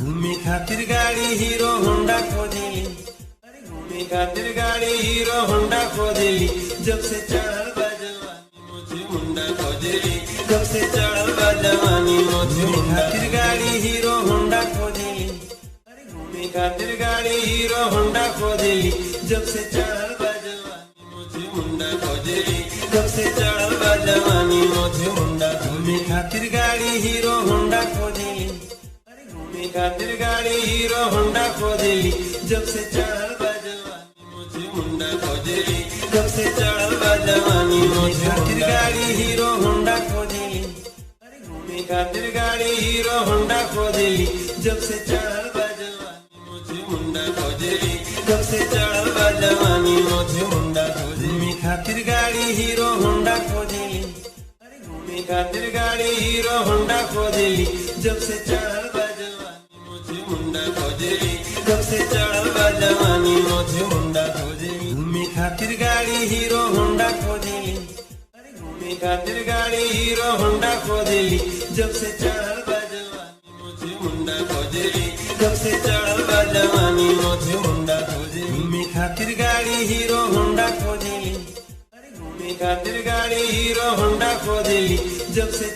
घूमे खातिर गाड़ी हीरो होंडा खोजेली। अरे घूमे खातिर गाड़ी हीरो होंडा खोजेली। जब से चढ़ल बा जवानी मुझे मुंडा खोजेली। जब से चढ़ल बा जवानी मुझे खातिर गाड़ी हीरो होंडा खोजेली। अरे घूमे खातिर गाड़ी हीरो होंडा खोजेली। जब से चढ़ल बा जवानी मुझे मुंडा खोजेली। जब से चढ़ल बा जवानी मुझे मुंडा घूमे खातिर गाड़ी हीरो होंडा खोजेली। अरे घूमे खातिर गाड़ी हीरो होंडा खोजेली। जब से चढ़ल बा जवानी मुझे मुंडा खोजेली। जब से चढ़ल बा जवानी मुझे खातिर गाड़ी हीरो होंडा खोजेली। अरे घूमे खातिर गाड़ी हीरो होंडा खोजेली। जब से चढ़ल बा जवानी मुझे मुंडा खोजेली। जब से चढ़ल बा जवानी मुझे मुंडा घूमे खातिर गाड़ी हीरो होंडा खोजेली। अरे घूमे खातिर गाड़ी हीरो होंडा खोजेली। जब से चढ़ल बा जवानी मुझे मुंडा खोजेली। जब से चढ़ल बा जवानी मुझे मुंडा खोजेली। घूमे खातिर गाड़ी हीरो होंडा खोजेली। अरे घूमे खातिर गाड़ी हीरो होंडा खोजेली। जब से चढ़ल बा जवानी मुझे मुंडा खोजेली। जब से चढ़ल बा जवानी मुझे मुंडा खोजेली। घूमे खातिर गाड़ी हीरो होंडा खोजेली। अरे घूमे खातिर गाड़ी हीरो होंडा खोजेली। जब से